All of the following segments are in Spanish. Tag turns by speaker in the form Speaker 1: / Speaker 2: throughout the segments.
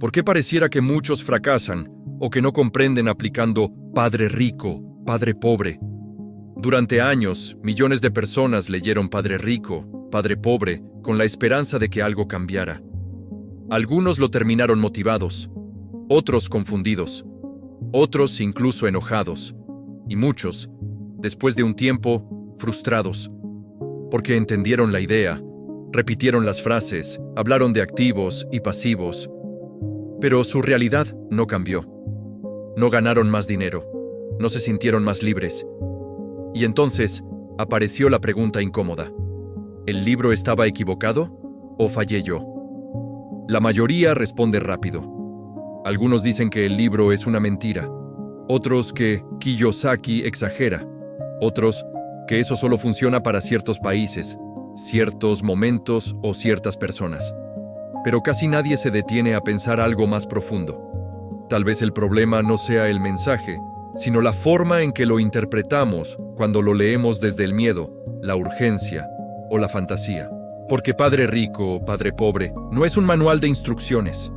Speaker 1: ¿Por qué pareciera que muchos fracasan o que no comprenden aplicando Padre Rico, Padre Pobre? Durante años, millones de personas leyeron Padre Rico, Padre Pobre, con la esperanza de que algo cambiara. Algunos lo terminaron motivados, otros confundidos, otros incluso enojados, y muchos, después de un tiempo, frustrados, porque entendieron la idea, repitieron las frases, hablaron de activos y pasivos, pero su realidad no cambió. No ganaron más dinero, no se sintieron más libres. Y entonces apareció la pregunta incómoda: ¿el libro estaba equivocado o fallé yo? La mayoría responde rápido. Algunos dicen que el libro es una mentira, otros que Kiyosaki exagera, otros que eso solo funciona para ciertos países, ciertos momentos o ciertas personas. Pero casi nadie se detiene a pensar algo más profundo. Tal vez el problema no sea el mensaje, sino la forma en que lo interpretamos cuando lo leemos desde el miedo, la urgencia o la fantasía. Porque Padre Rico o Padre Pobre no es un manual de instrucciones,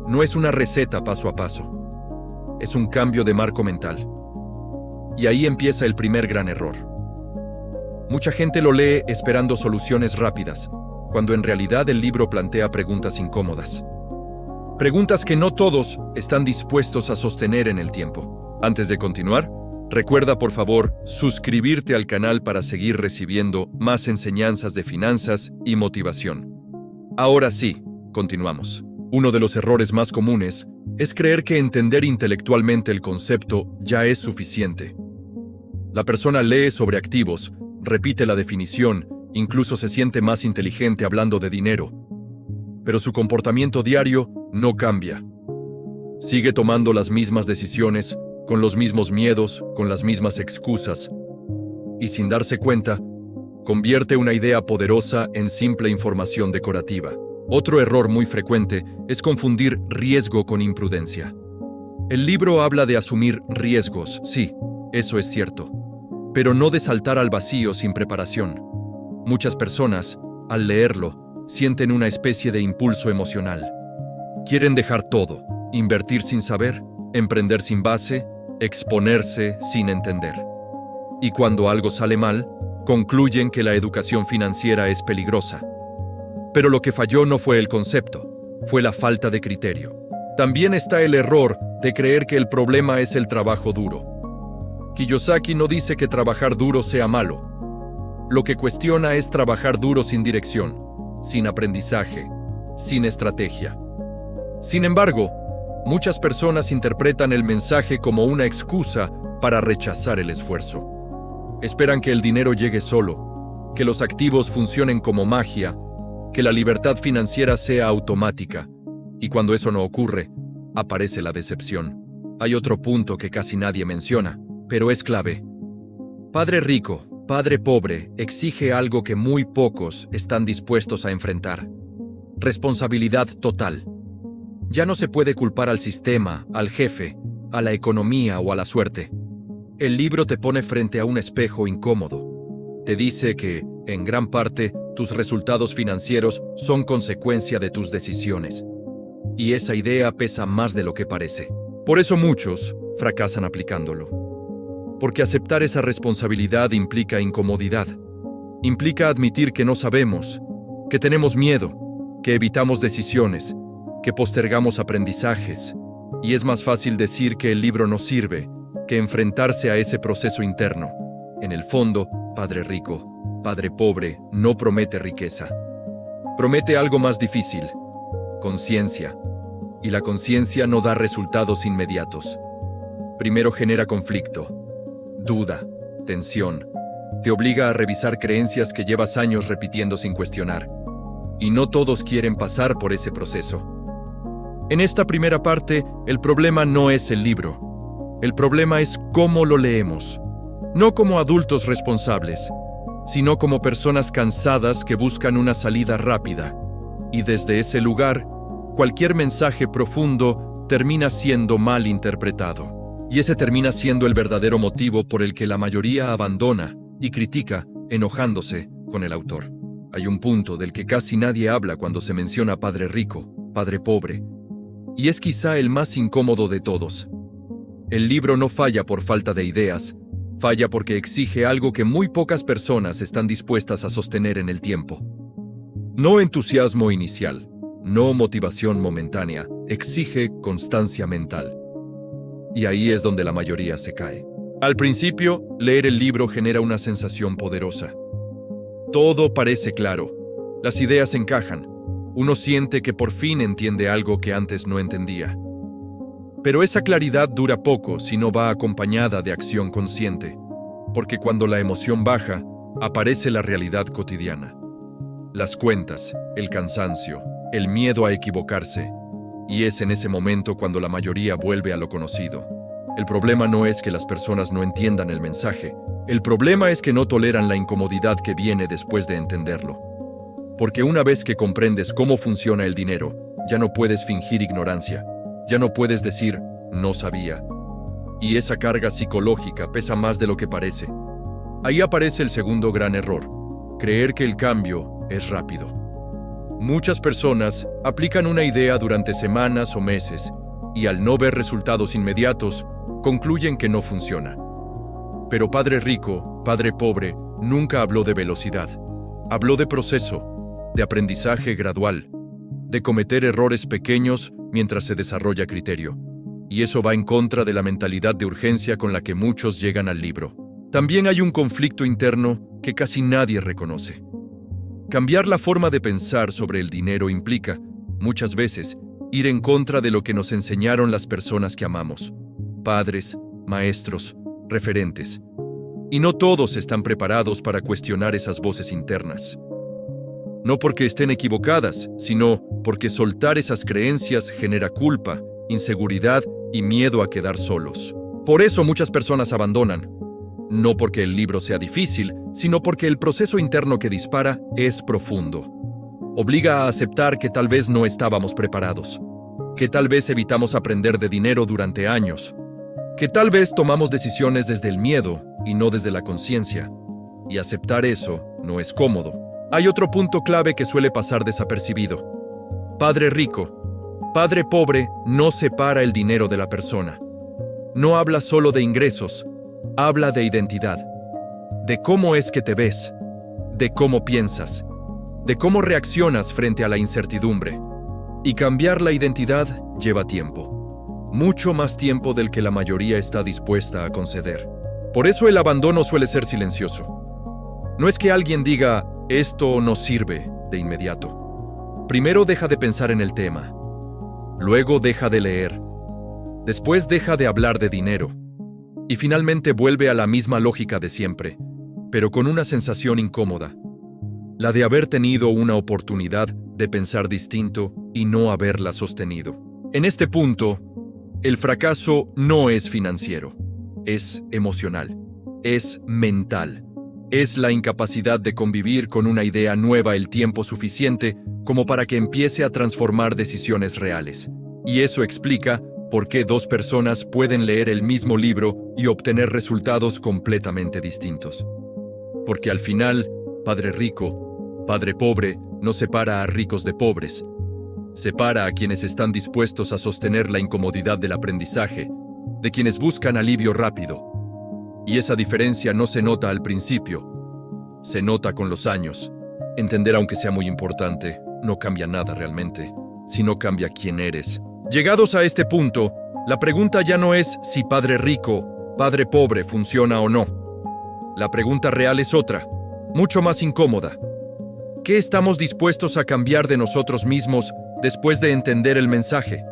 Speaker 1: no es una receta paso a paso, es un cambio de marco mental. Y ahí empieza el primer gran error. Mucha gente lo lee esperando soluciones rápidas, cuando en realidad el libro plantea preguntas incómodas. Preguntas que no todos están dispuestos a sostener en el tiempo. Antes de continuar, recuerda por favor suscribirte al canal para seguir recibiendo más enseñanzas de finanzas y motivación. Ahora sí, continuamos. Uno de los errores más comunes es creer que entender intelectualmente el concepto ya es suficiente. La persona lee sobre activos, repite la definición, incluso se siente más inteligente hablando de dinero, pero su comportamiento diario no cambia. Sigue tomando las mismas decisiones, con los mismos miedos, con las mismas excusas, y sin darse cuenta, convierte una idea poderosa en simple información decorativa. Otro error muy frecuente es confundir riesgo con imprudencia. El libro habla de asumir riesgos, sí, eso es cierto, pero no de saltar al vacío sin preparación. Muchas personas, al leerlo, sienten una especie de impulso emocional. Quieren dejar todo, invertir sin saber, emprender sin base, exponerse sin entender. Y cuando algo sale mal, concluyen que la educación financiera es peligrosa. Pero lo que falló no fue el concepto, fue la falta de criterio. También está el error de creer que el problema es el trabajo duro. Kiyosaki no dice que trabajar duro sea malo. Lo que cuestiona es trabajar duro sin dirección, sin aprendizaje, sin estrategia. Sin embargo, muchas personas interpretan el mensaje como una excusa para rechazar el esfuerzo. Esperan que el dinero llegue solo, que los activos funcionen como magia, que la libertad financiera sea automática, y cuando eso no ocurre, aparece la decepción. Hay otro punto que casi nadie menciona, pero es clave. Padre Rico, Padre Pobre exige algo que muy pocos están dispuestos a enfrentar: responsabilidad total. Ya no se puede culpar al sistema, al jefe, a la economía o a la suerte. El libro te pone frente a un espejo incómodo. Te dice que, en gran parte, tus resultados financieros son consecuencia de tus decisiones. Y esa idea pesa más de lo que parece. Por eso muchos fracasan aplicándolo. Porque aceptar esa responsabilidad implica incomodidad. Implica admitir que no sabemos, que tenemos miedo, que evitamos decisiones, que postergamos aprendizajes, y es más fácil decir que el libro no sirve que enfrentarse a ese proceso interno. En el fondo, Padre Rico, Padre Pobre no promete riqueza. Promete algo más difícil: conciencia. Y la conciencia no da resultados inmediatos. Primero genera conflicto, duda, tensión. Te obliga a revisar creencias que llevas años repitiendo sin cuestionar. Y no todos quieren pasar por ese proceso. En esta primera parte, el problema no es el libro. El problema es cómo lo leemos. No como adultos responsables, sino como personas cansadas que buscan una salida rápida. Y desde ese lugar, cualquier mensaje profundo termina siendo mal interpretado. Y ese termina siendo el verdadero motivo por el que la mayoría abandona y critica, enojándose con el autor. Hay un punto del que casi nadie habla cuando se menciona Padre Rico, Padre Pobre. y es quizá el más incómodo de todos. El libro no falla por falta de ideas, falla porque exige algo que muy pocas personas están dispuestas a sostener en el tiempo. No entusiasmo inicial, no motivación momentánea, exige constancia mental. Y ahí es donde la mayoría se cae. Al principio, leer el libro genera una sensación poderosa. Todo parece claro, las ideas encajan, uno siente que por fin entiende algo que antes no entendía. Pero esa claridad dura poco si no va acompañada de acción consciente, porque cuando la emoción baja, aparece la realidad cotidiana. Las cuentas, el cansancio, el miedo a equivocarse, y es en ese momento cuando la mayoría vuelve a lo conocido. El problema no es que las personas no entiendan el mensaje, el problema es que no toleran la incomodidad que viene después de entenderlo. Porque una vez que comprendes cómo funciona el dinero, ya no puedes fingir ignorancia, ya no puedes decir, no sabía. Y esa carga psicológica pesa más de lo que parece. Ahí aparece el segundo gran error, creer que el cambio es rápido. Muchas personas aplican una idea durante semanas o meses y al no ver resultados inmediatos, concluyen que no funciona. Pero Padre Rico, Padre Pobre, nunca habló de velocidad. Habló de proceso, de aprendizaje gradual, de cometer errores pequeños mientras se desarrolla criterio. Y eso va en contra de la mentalidad de urgencia con la que muchos llegan al libro. También hay un conflicto interno que casi nadie reconoce. Cambiar la forma de pensar sobre el dinero implica, muchas veces, ir en contra de lo que nos enseñaron las personas que amamos. Padres, maestros, referentes. Y no todos están preparados para cuestionar esas voces internas. No porque estén equivocadas, sino porque soltar esas creencias genera culpa, inseguridad y miedo a quedar solos. Por eso muchas personas abandonan. No porque el libro sea difícil, sino porque el proceso interno que dispara es profundo. Obliga a aceptar que tal vez no estábamos preparados, que tal vez evitamos aprender de dinero durante años, que tal vez tomamos decisiones desde el miedo y no desde la conciencia. Y aceptar eso no es cómodo. Hay otro punto clave que suele pasar desapercibido. Padre Rico, Padre Pobre no separa el dinero de la persona. No habla solo de ingresos, habla de identidad, de cómo es que te ves, de cómo piensas, de cómo reaccionas frente a la incertidumbre. Y cambiar la identidad lleva tiempo, mucho más tiempo del que la mayoría está dispuesta a conceder. Por eso el abandono suele ser silencioso. No es que alguien diga, esto no sirve de inmediato. Primero deja de pensar en el tema, luego deja de leer, después deja de hablar de dinero, y finalmente vuelve a la misma lógica de siempre, pero con una sensación incómoda, la de haber tenido una oportunidad de pensar distinto y no haberla sostenido. En este punto, el fracaso no es financiero, es emocional, es mental. Es la incapacidad de convivir con una idea nueva el tiempo suficiente como para que empiece a transformar decisiones reales. Y eso explica por qué dos personas pueden leer el mismo libro y obtener resultados completamente distintos. Porque al final, Padre Rico, Padre Pobre no separa a ricos de pobres. Separa a quienes están dispuestos a sostener la incomodidad del aprendizaje, de quienes buscan alivio rápido. Y esa diferencia no se nota al principio, se nota con los años. Entender, aunque sea muy importante, no cambia nada realmente, sino cambia quién eres. Llegados a este punto, la pregunta ya no es si Padre Rico, Padre Pobre funciona o no. La pregunta real es otra, mucho más incómoda. ¿Qué estamos dispuestos a cambiar de nosotros mismos después de entender el mensaje?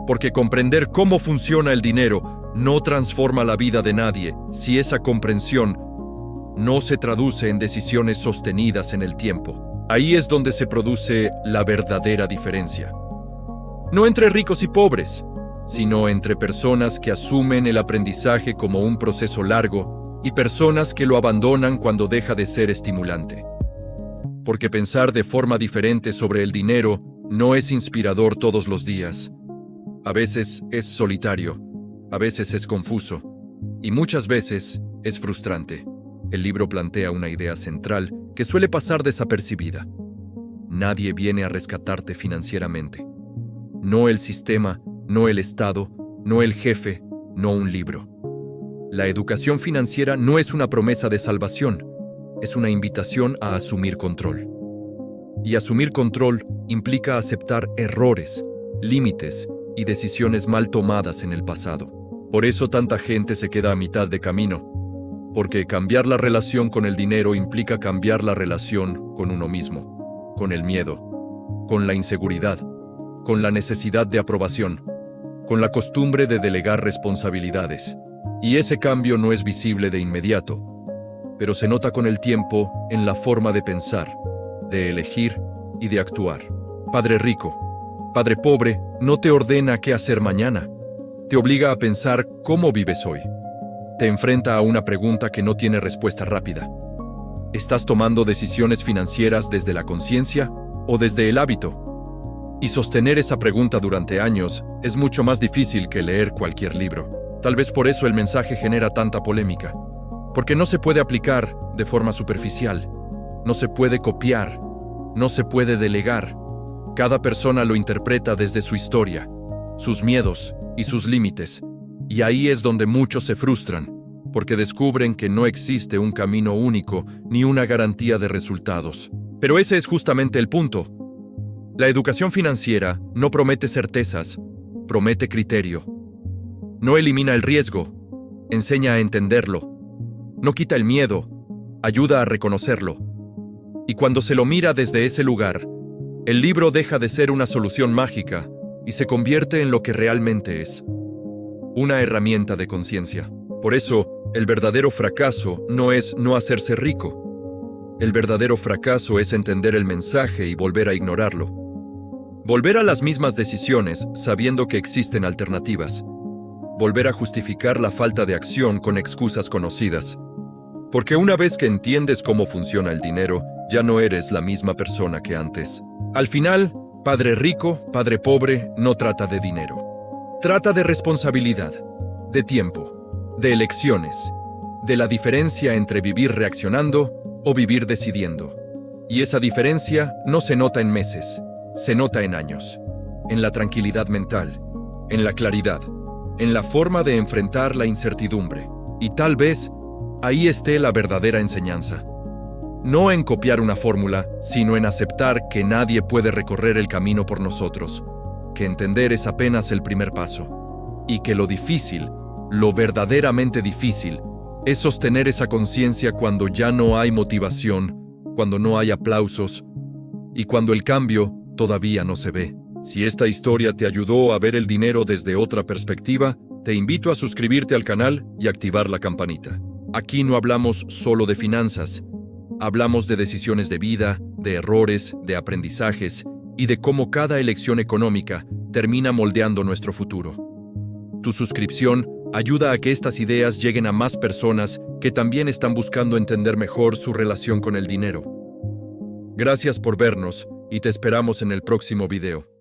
Speaker 1: Porque comprender cómo funciona el dinero no transforma la vida de nadie si esa comprensión no se traduce en decisiones sostenidas en el tiempo. Ahí es donde se produce la verdadera diferencia. No entre ricos y pobres, sino entre personas que asumen el aprendizaje como un proceso largo y personas que lo abandonan cuando deja de ser estimulante. Porque pensar de forma diferente sobre el dinero no es inspirador todos los días. A veces es solitario, a veces es confuso, y muchas veces es frustrante. El libro plantea una idea central que suele pasar desapercibida. Nadie viene a rescatarte financieramente. no el sistema, no el Estado, no el jefe, no un libro. La educación financiera no es una promesa de salvación, es una invitación a asumir control. Y asumir control implica aceptar errores, límites y decisiones mal tomadas en el pasado. Por eso tanta gente se queda a mitad de camino, porque cambiar la relación con el dinero implica cambiar la relación con uno mismo, con el miedo, con la inseguridad, con la necesidad de aprobación, con la costumbre de delegar responsabilidades. Y ese cambio no es visible de inmediato, pero se nota con el tiempo en la forma de pensar, de elegir y de actuar. Padre rico, padre pobre, no te ordena qué hacer mañana. Te obliga a pensar cómo vives hoy. Te enfrenta a una pregunta que no tiene respuesta rápida. ¿Estás tomando decisiones financieras desde la conciencia o desde el hábito? Y sostener esa pregunta durante años es mucho más difícil que leer cualquier libro. Tal vez por eso el mensaje genera tanta polémica. Porque no se puede aplicar de forma superficial. No se puede copiar. No se puede delegar. Cada persona lo interpreta desde su historia, sus miedos y sus límites. Y ahí es donde muchos se frustran, porque descubren que no existe un camino único ni una garantía de resultados. Pero ese es justamente el punto. La educación financiera no promete certezas, promete criterio. No elimina el riesgo, enseña a entenderlo. No quita el miedo, ayuda a reconocerlo. Y cuando se lo mira desde ese lugar, el libro deja de ser una solución mágica y se convierte en lo que realmente es: una herramienta de conciencia. Por eso, el verdadero fracaso no es no hacerse rico. El verdadero fracaso es entender el mensaje y volver a ignorarlo. Volver a las mismas decisiones sabiendo que existen alternativas. Volver a justificar la falta de acción con excusas conocidas. Porque una vez que entiendes cómo funciona el dinero, ya no eres la misma persona que antes. Al final, padre rico, padre pobre, no trata de dinero. Trata de responsabilidad, de tiempo, de elecciones, de la diferencia entre vivir reaccionando o vivir decidiendo. Y esa diferencia no se nota en meses, se nota en años, en la tranquilidad mental, en la claridad, en la forma de enfrentar la incertidumbre. Y tal vez ahí esté la verdadera enseñanza. No en copiar una fórmula, sino en aceptar que nadie puede recorrer el camino por nosotros, que entender es apenas el primer paso, y que lo difícil, lo verdaderamente difícil, es sostener esa conciencia cuando ya no hay motivación, cuando no hay aplausos, y cuando el cambio todavía no se ve. Si esta historia te ayudó a ver el dinero desde otra perspectiva, te invito a suscribirte al canal y activar la campanita. Aquí no hablamos solo de finanzas, hablamos de decisiones de vida, de errores, de aprendizajes y de cómo cada elección económica termina moldeando nuestro futuro. Tu suscripción ayuda a que estas ideas lleguen a más personas que también están buscando entender mejor su relación con el dinero. Gracias por vernos y te esperamos en el próximo video.